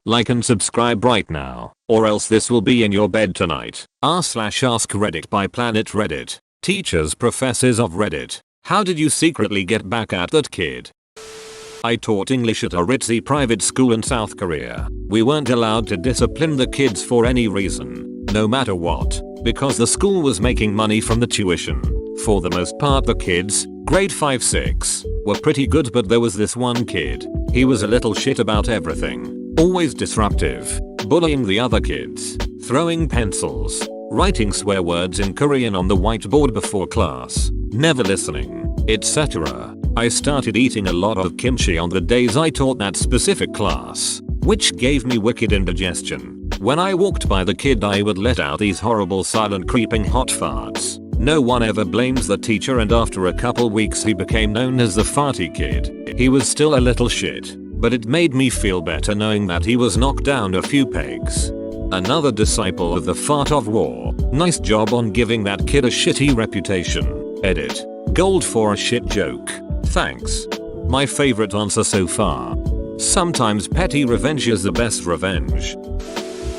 Like and subscribe right now, or else this will be in your bed tonight. r/AskReddit by Planet Reddit. Teachers professors of Reddit. How did you secretly get back at that kid? I taught English at a ritzy private school in South Korea. We weren't allowed to discipline the kids for any reason, no matter what, because the school was making money from the tuition. For the most part the kids, grade 5-6, were pretty good, but there was this one kid. He was a little shit about everything. Always disruptive, bullying the other kids, throwing pencils, writing swear words in Korean on the whiteboard before class, never listening, etc. I started eating a lot of kimchi on the days I taught that specific class, which gave me wicked indigestion. When I walked by the kid I would let out these horrible silent creeping hot farts. No one ever blames the teacher, and after a couple weeks he became known as the farty kid. He was still a little shit, but it made me feel better knowing that he was knocked down a few pegs. Another disciple of the fart of war. Nice job on giving that kid a shitty reputation. Edit. Gold for a shit joke. Thanks. My favorite answer so far. Sometimes petty revenge is the best revenge.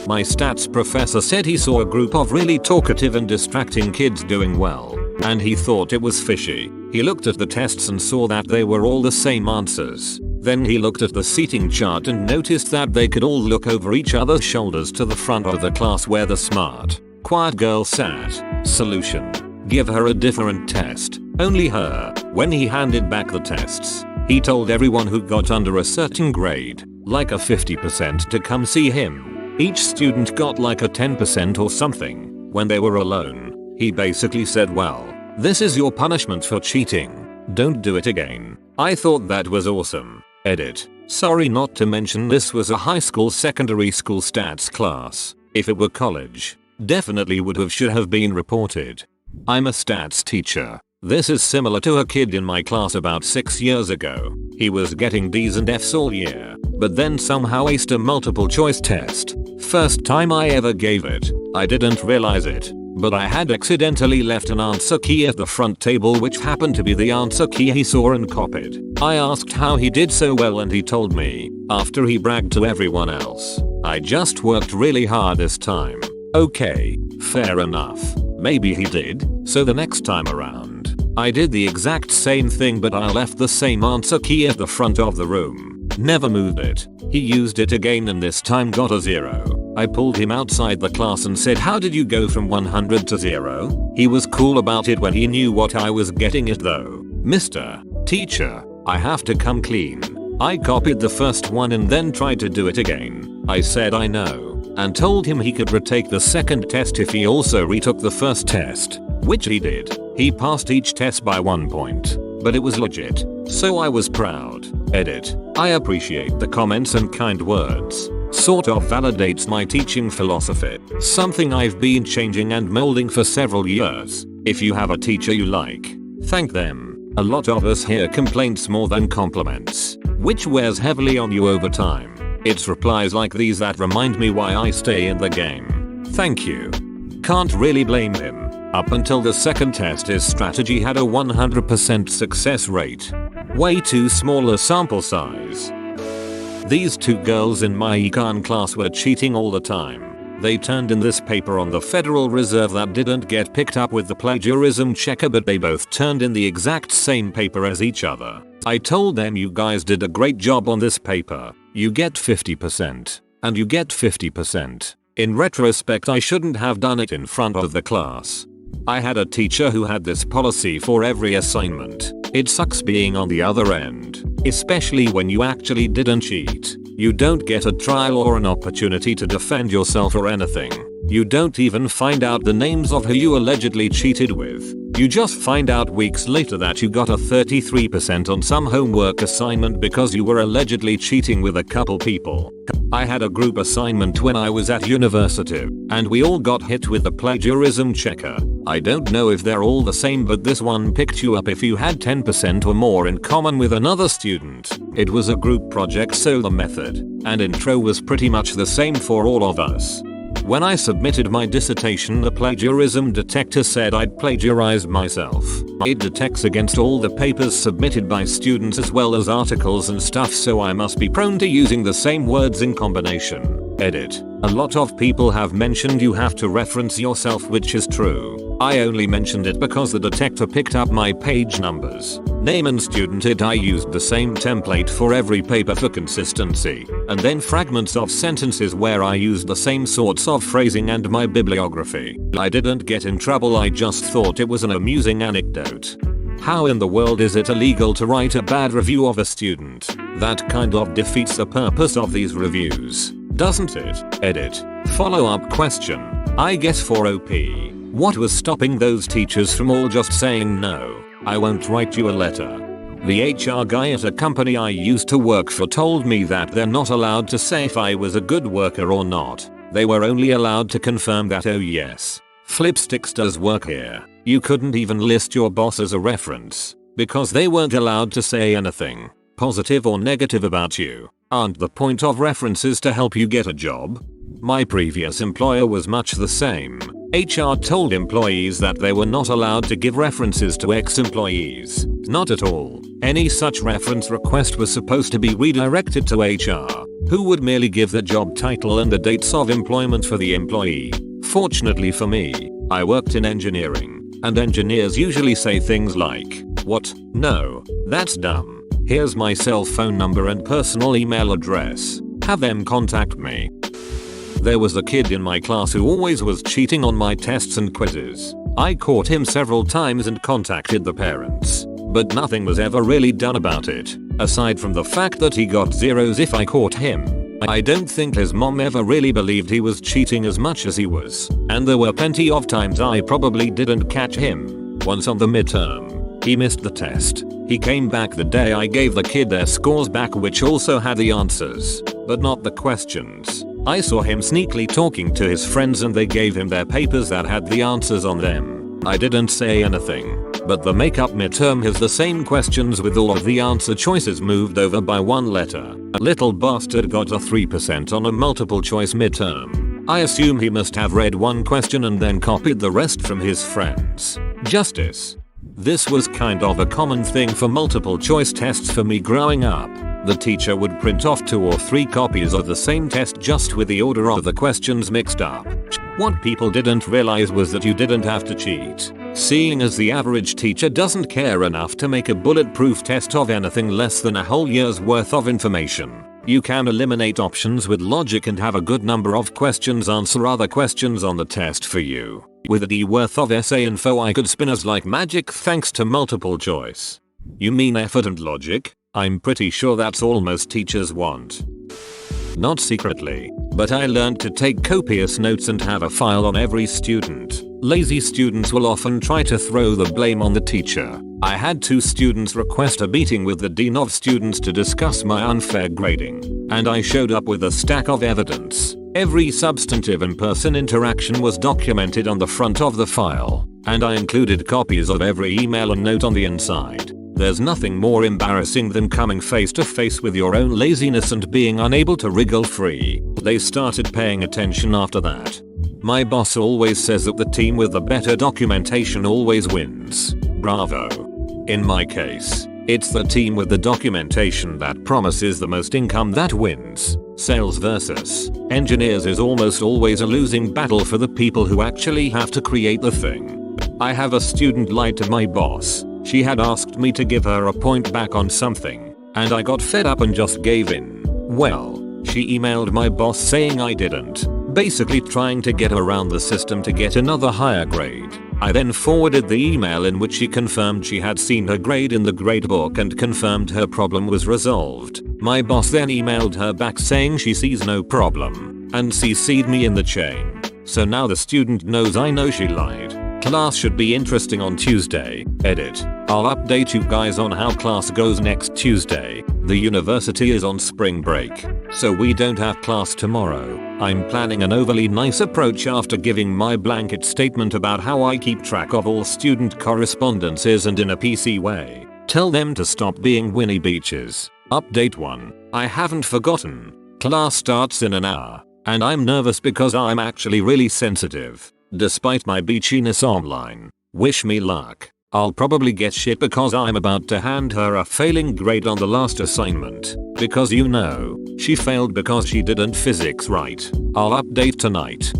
My stats professor said he saw a group of really talkative and distracting kids doing well, and he thought it was fishy. He looked at the tests and saw that they were all the same answers. Then he looked at the seating chart and noticed that they could all look over each other's shoulders to the front of the class where the smart, quiet girl sat. Solution: give her a different test. Only her. When he handed back the tests, he told everyone who got under a certain grade, like a 50%, to come see him. Each student got like a 10% or something. When they were alone, he basically said, well, this is your punishment for cheating. Don't do it again. I thought that was awesome. Edit. Sorry, not to mention this was a high school secondary school stats class. If it were college, definitely should have been reported. I'm a stats teacher. This is similar to a kid in my class about 6 years ago. He was getting D's and F's all year, but then somehow aced a multiple choice test. First time I ever gave it. I didn't realize it, but I had accidentally left an answer key at the front table, which happened to be the answer key he saw and copied. I asked how he did so well and he told me, after he bragged to everyone else, I just worked really hard this time. Okay, fair enough. Maybe he did. So the next time around, I did the exact same thing, but I left the same answer key at the front of the room. Never moved it. He used it again and this time got a 0. I pulled him outside the class and said, how did you go from 100 to 0? He was cool about it when he knew what I was getting at though. Mr. Teacher, I have to come clean. I copied the first one and then tried to do it again. I said I know, and told him he could retake the second test if he also retook the first test, which he did. He passed each test by 1 point, but it was legit, so I was proud. Edit. I appreciate the comments and kind words. Sort of validates my teaching philosophy, something I've been changing and molding for several years. If you have a teacher you like, thank them. A lot of us hear complaints more than compliments, which wears heavily on you over time. It's replies like these that remind me why I stay in the game. Thank you. Can't really blame him. Up until the second test his strategy had a 100% success rate. Way too small a sample size. These two girls in my econ class were cheating all the time. They turned in this paper on the Federal Reserve that didn't get picked up with the plagiarism checker, but they both turned in the exact same paper as each other. I told them, you guys did a great job on this paper. You get 50%, and you get 50%. In retrospect, I shouldn't have done it in front of the class. I had a teacher who had this policy for every assignment. It sucks being on the other end, especially when you actually didn't cheat. You don't get a trial or an opportunity to defend yourself or anything. You don't even find out the names of who you allegedly cheated with. You just find out weeks later that you got a 33% on some homework assignment because you were allegedly cheating with a couple people. I had a group assignment when I was at university, and we all got hit with the plagiarism checker. I don't know if they're all the same, but this one picked you up if you had 10% or more in common with another student. It was a group project, so the method and intro was pretty much the same for all of us. When I submitted my dissertation, the plagiarism detector said I'd plagiarized myself. It detects against all the papers submitted by students as well as articles and stuff, so I must be prone to using the same words in combination. Edit. A lot of people have mentioned you have to reference yourself, which is true. I only mentioned it because the detector picked up my page numbers, name and student id. I used the same template for every paper for consistency, and then fragments of sentences where I used the same sorts of phrasing and my bibliography. I didn't get in trouble, I just thought it was an amusing anecdote. How in the world is it illegal to write a bad review of a student? That kind of defeats the purpose of these reviews, doesn't it? Edit. Follow-up question. I guess for OP, what was stopping those teachers from all just saying no, I won't write you a letter? The HR guy at a company I used to work for told me that they're not allowed to say if I was a good worker or not. They were only allowed to confirm that, oh yes, Flipsticks does work here. You couldn't even list your boss as a reference, because they weren't allowed to say anything positive or negative about you. Aren't the point of references to help you get a job? My previous employer was much the same. HR told employees that they were not allowed to give references to ex-employees. Not at all. Any such reference request was supposed to be redirected to HR, who would merely give the job title and the dates of employment for the employee. Fortunately for me, I worked in engineering, and engineers usually say things like, "What? No, that's dumb. Here's my cell phone number and personal email address. Have them contact me." There was a kid in my class who always was cheating on my tests and quizzes. I caught him several times and contacted the parents, but nothing was ever really done about it, aside from the fact that he got zeros if I caught him. I don't think his mom ever really believed he was cheating as much as he was, and there were plenty of times I probably didn't catch him. Once on the midterm, he missed the test. He came back the day I gave the kid their scores back, which also had the answers, but not the questions. I saw him sneakily talking to his friends and they gave him their papers that had the answers on them. I didn't say anything, but the makeup midterm has the same questions with all of the answer choices moved over by one letter. A little bastard got a 3% on a multiple choice midterm. I assume he must have read one question and then copied the rest from his friends. Justice. This was kind of a common thing for multiple choice tests for me growing up. The teacher would print off 2 or 3 copies of the same test just with the order of the questions mixed up. What people didn't realize was that you didn't have to cheat, seeing as the average teacher doesn't care enough to make a bulletproof test of anything less than a whole year's worth of information. You can eliminate options with logic and have a good number of questions answer other questions on the test for you. With a D worth of essay info I could spin as like magic thanks to multiple choice. You mean effort and logic? I'm pretty sure that's all most teachers want. Not secretly, but I learned to take copious notes and have a file on every student. Lazy students will often try to throw the blame on the teacher. I had 2 students request a meeting with the dean of students to discuss my unfair grading, and I showed up with a stack of evidence. Every substantive in-person interaction was documented on the front of the file, and I included copies of every email and note on the inside. There's nothing more embarrassing than coming face to face with your own laziness and being unable to wriggle free. They started paying attention after that. My boss always says that the team with the better documentation always wins. Bravo. In my case, it's the team with the documentation that promises the most income that wins. Sales versus engineers is almost always a losing battle for the people who actually have to create the thing. I have a student lied to my boss. She had asked me to give her a point back on something, and I got fed up and just gave in. Well, she emailed my boss saying I didn't, basically trying to get around the system to get another higher grade. I then forwarded the email in which she confirmed she had seen her grade in the gradebook and confirmed her problem was resolved. My boss then emailed her back saying she sees no problem, and CC'd me in the chain. So now the student knows I know she lied. Class should be interesting on Tuesday. Edit. I'll update you guys on how class goes next Tuesday. The university is on spring break, so we don't have class tomorrow. I'm planning an overly nice approach after giving my blanket statement about how I keep track of all student correspondences and in a PC way. Tell them to stop being Winnie Beaches. Update 1. I haven't forgotten. Class starts in an hour. And I'm nervous because I'm actually really sensitive. Despite my beachiness online. Wish me luck. I'll probably get shit because I'm about to hand her a failing grade on the last assignment. Because you know, she failed because she didn't physics right. I'll update tonight.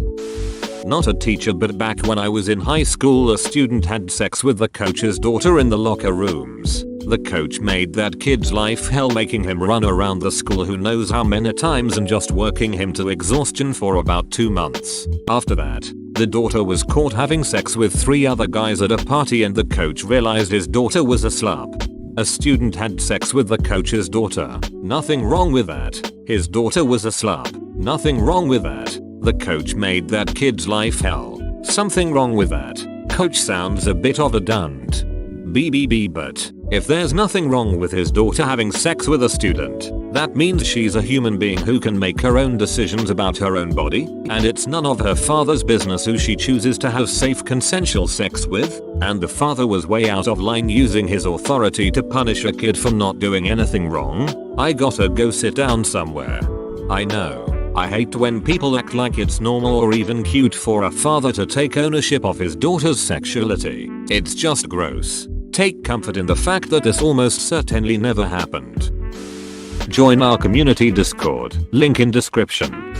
Not a teacher, but back when I was in high school, a student had sex with the coach's daughter in the locker rooms. The coach made that kid's life hell, making him run around the school who knows how many times and just working him to exhaustion for about 2 months. After that, the daughter was caught having sex with 3 other guys at a party and the coach realized his daughter was a slut. A student had sex with the coach's daughter. Nothing wrong with that. His daughter was a slut. Nothing wrong with that. The coach made that kid's life hell. Something wrong with that. Coach sounds a bit of a dunt. BBB, but if there's nothing wrong with his daughter having sex with a student, that means she's a human being who can make her own decisions about her own body, and it's none of her father's business who she chooses to have safe consensual sex with, and the father was way out of line using his authority to punish a kid for not doing anything wrong. I gotta go sit down somewhere. I know. I hate when people act like it's normal or even cute for a father to take ownership of his daughter's sexuality. It's just gross. Take comfort in the fact that this almost certainly never happened. Join our community Discord, link in description.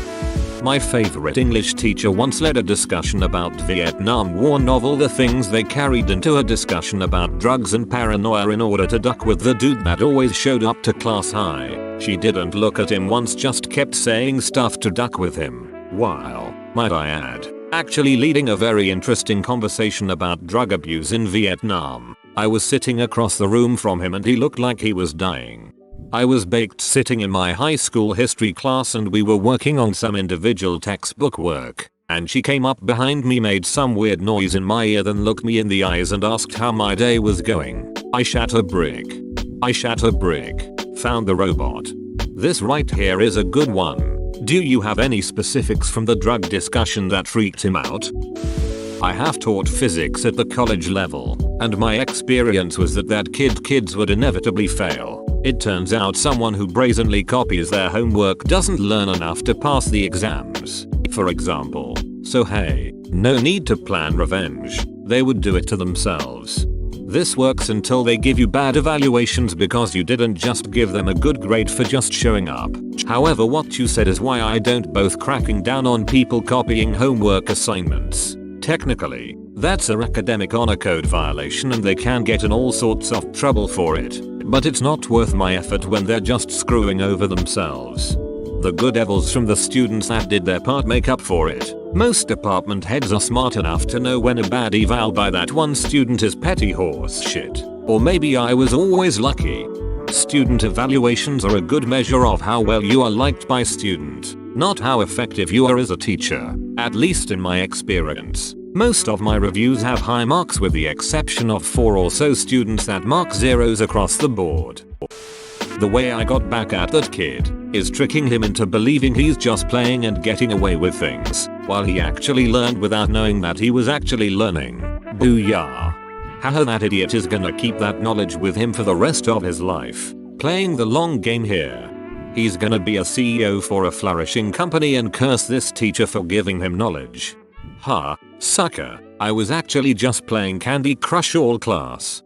My favorite English teacher once led a discussion about Vietnam War novel The Things They Carried into a discussion about drugs and paranoia in order to duck with the dude that always showed up to class high. She didn't look at him once, just kept saying stuff to duck with him, while, might I add, actually leading a very interesting conversation about drug abuse in Vietnam. I was sitting across the room from him and he looked like he was dying. I was baked sitting in my high school history class and we were working on some individual textbook work, and she came up behind me, made some weird noise in my ear, then looked me in the eyes and asked how my day was going. I shat a brick. Found the robot. This right here is a good one. Do you have any specifics from the drug discussion that freaked him out? I have taught physics at the college level, and my experience was that kids would inevitably fail. It turns out someone who brazenly copies their homework doesn't learn enough to pass the exams, for example. So hey, no need to plan revenge. They would do it to themselves. This works until they give you bad evaluations because you didn't just give them a good grade for just showing up. However, what you said is why I don't both cracking down on people copying homework assignments. Technically, that's an academic honor code violation and they can get in all sorts of trouble for it. But it's not worth my effort when they're just screwing over themselves. The good devils from the students that did their part make up for it. Most department heads are smart enough to know when a bad eval by that one student is petty horse shit. Or maybe I was always lucky. Student evaluations are a good measure of how well you are liked by student, not how effective you are as a teacher, at least in my experience. Most of my reviews have high marks with the exception of 4 or so students that mark zeros across the board. The way I got back at that kid is tricking him into believing he's just playing and getting away with things, while he actually learned without knowing that he was actually learning. Booyah. Haha, that idiot is gonna keep that knowledge with him for the rest of his life. Playing the long game here. He's gonna be a CEO for a flourishing company and curse this teacher for giving him knowledge. Ha, sucker, I was actually just playing Candy Crush all class.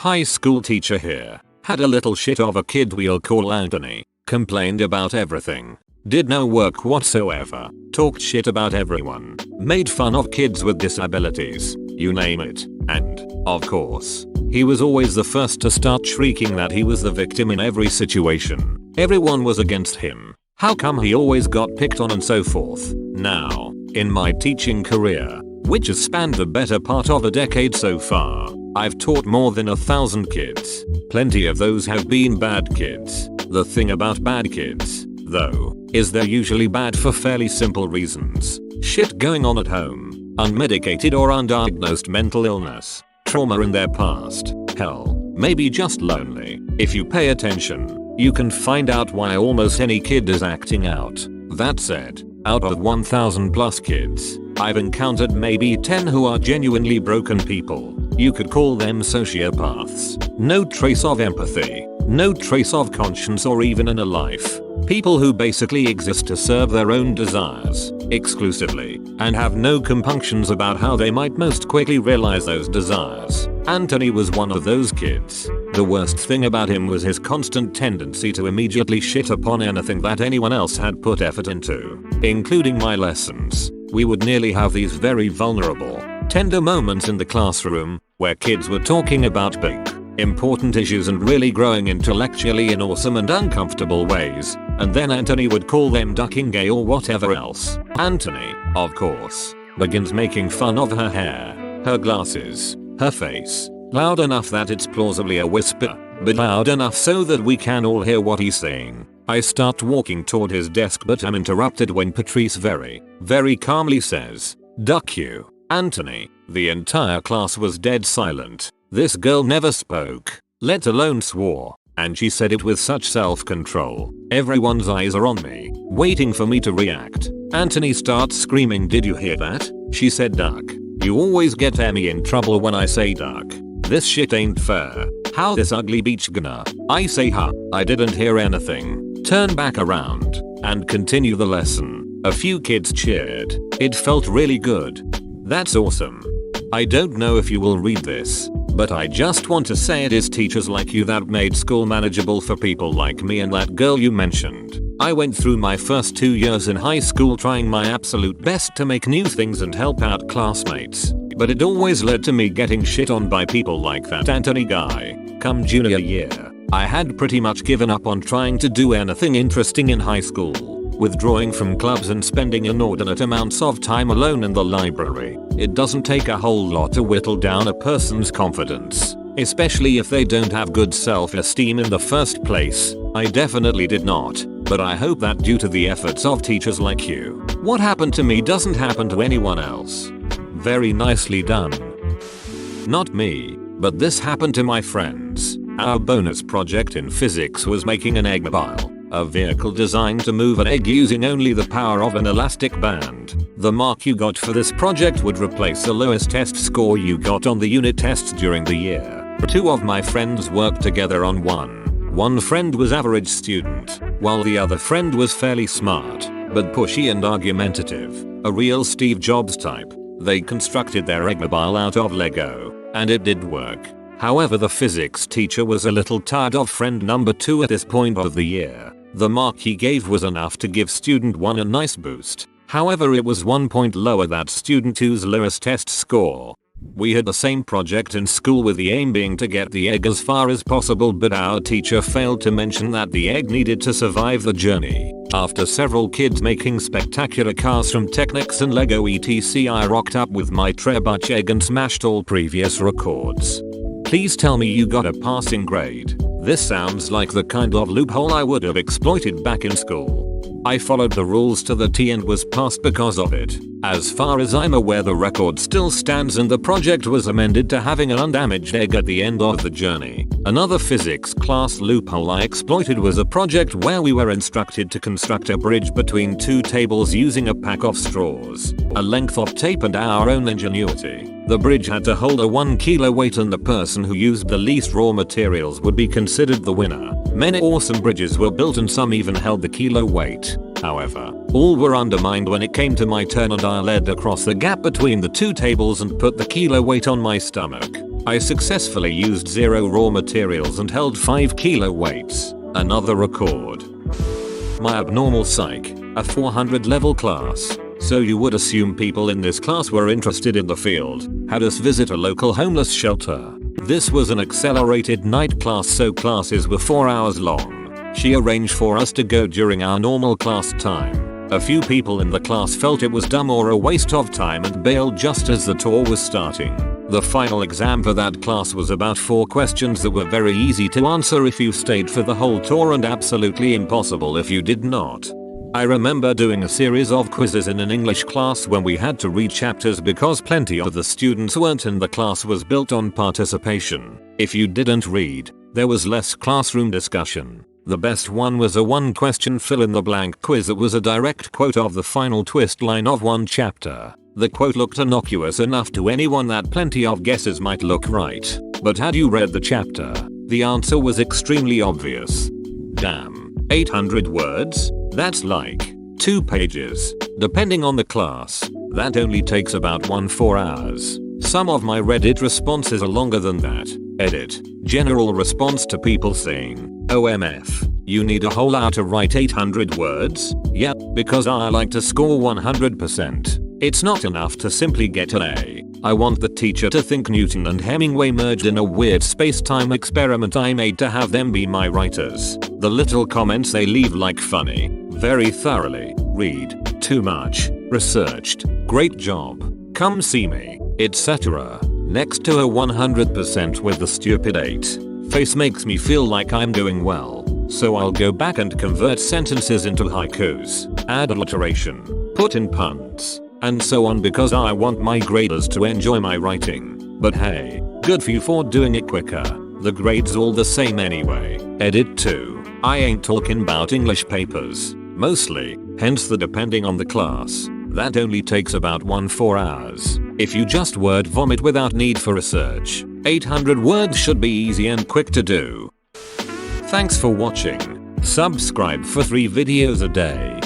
High school teacher here. Had a little shit of a kid we'll call Anthony. Complained about everything. Did no work whatsoever. Talked shit about everyone. Made fun of kids with disabilities. You name it. And, of course, he was always the first to start shrieking that he was the victim in every situation. Everyone was against him. How come he always got picked on and so forth? Now, in my teaching career, which has spanned the better part of a decade so far, I've taught more than 1,000 kids. Plenty of those have been bad kids. The thing about bad kids, though, is they're usually bad for fairly simple reasons. Shit going on at home, unmedicated or undiagnosed mental illness, trauma in their past, hell, maybe just lonely. If you pay attention, you can find out why almost any kid is acting out. That said, out of 1,000 plus kids, I've encountered maybe 10 who are genuinely broken people. You could call them sociopaths. No trace of empathy, no trace of conscience or even inner life. People who basically exist to serve their own desires exclusively and have no compunctions about how they might most quickly realize those desires. Anthony was one of those kids. The worst thing about him was his constant tendency to immediately shit upon anything that anyone else had put effort into, including my lessons. We would nearly have these very vulnerable, tender moments in the classroom where kids were talking about big, important issues and really growing intellectually in awesome and uncomfortable ways, and then Anthony would call them ducking gay or whatever else. Anthony, of course, begins making fun of her hair, her glasses, her face, loud enough that it's plausibly a whisper, but loud enough so that we can all hear what he's saying. I start walking toward his desk but am interrupted when Patrice very, very calmly says, "Duck you, Anthony." The entire class was dead silent. This girl never spoke, let alone swore, and she said it with such self-control. Everyone's eyes are on me, waiting for me to react. Anthony starts screaming, "Did you hear that? She said duck. You always get Emmy in trouble when I say duck. This shit ain't fair. How this ugly bitch gonna?" I say, "Huh, I didn't hear anything." Turn back around and continue the lesson. A few kids cheered. It felt really good. That's awesome. I don't know if you will read this, but I just want to say it is teachers like you that made school manageable for people like me and that girl you mentioned. I went through my first 2 years in high school trying my absolute best to make new things and help out classmates, but it always led to me getting shit on by people like that Anthony guy. Come junior year, I had pretty much given up on trying to do anything interesting in high school, withdrawing from clubs and spending inordinate amounts of time alone in the library. It doesn't take a whole lot to whittle down a person's confidence, especially if they don't have good self-esteem in the first place. I definitely did not, but I hope that due to the efforts of teachers like you, what happened to me doesn't happen to anyone else. Very nicely done. Not me, but this happened to my friends. Our bonus project in physics was making an eggmobile, a vehicle designed to move an egg using only the power of an elastic band. The mark you got for this project would replace the lowest test score you got on the unit tests during the year. 2 of my friends worked together on one. One friend was average student, while the other friend was fairly smart, but pushy and argumentative, a real Steve Jobs type. They constructed their eggmobile out of Lego, and it did work. However, the physics teacher was a little tired of friend number 2 at this point of the year. The mark he gave was enough to give student 1 a nice boost. However, it was 1 point lower than student 2's lowest test score. We had the same project in school with the aim being to get the egg as far as possible, but our teacher failed to mention that the egg needed to survive the journey. After several kids making spectacular cars from Technics and Lego etc, I rocked up with my trebuchet egg and smashed all previous records. Please tell me you got a passing grade. This sounds like the kind of loophole I would have exploited back in school. I followed the rules to the T and was passed because of it. As far as I'm aware, the record still stands and the project was amended to having an undamaged egg at the end of the journey. Another physics class loophole I exploited was a project where we were instructed to construct a bridge between 2 tables using a pack of straws, a length of tape and our own ingenuity. The bridge had to hold a 1 kilo weight and the person who used the least raw materials would be considered the winner. Many awesome bridges were built and some even held the kilo weight. However, all were undermined when it came to my turn and I led across the gap between the 2 tables and put the kilo weight on my stomach. I successfully used 0 raw materials and held 5 kilo weights. Another record. My abnormal psych, a 400 level class. So you would assume people in this class were interested in the field, had us visit a local homeless shelter. This was an accelerated night class, so classes were 4 hours long. She arranged for us to go during our normal class time. A few people in the class felt it was dumb or a waste of time and bailed just as the tour was starting. The final exam for that class was about 4 questions that were very easy to answer if you stayed for the whole tour and absolutely impossible if you did not. I remember doing a series of quizzes in an English class when we had to read chapters because plenty of the students weren't in the class was built on participation. If you didn't read, there was less classroom discussion. The best one was a 1-question fill-in-the-blank quiz that was a direct quote of the final twist line of one chapter. The quote looked innocuous enough to anyone that plenty of guesses might look right. But had you read the chapter, the answer was extremely obvious. Damn. 800 words? That's like 2 pages. Depending on the class, that only takes about 4 hours. Some of my Reddit responses are longer than that. Edit. General response to people saying, OMF, you need a whole hour to write 800 words? Yep, because I like to score 100%. It's not enough to simply get an A. I want the teacher to think Newton and Hemingway merged in a weird space-time experiment I made to have them be my writers. The little comments they leave like funny. Very thoroughly. Read. Too much. Researched. Great job. Come see me. Etc. Next to a 100% with the stupid 8. Face makes me feel like I'm doing well. So I'll go back and convert sentences into haikus. Add alliteration. Put in puns. And so on because I want my graders to enjoy my writing. But hey, good for you for doing it quicker. The grade's all the same anyway. Edit 2. I ain't talking about English papers. Mostly, hence the depending on the class. That only takes about 4 hours. If you just word vomit without need for research, 800 words should be easy and quick to do. Thanks for watching. Subscribe for 3 videos a day.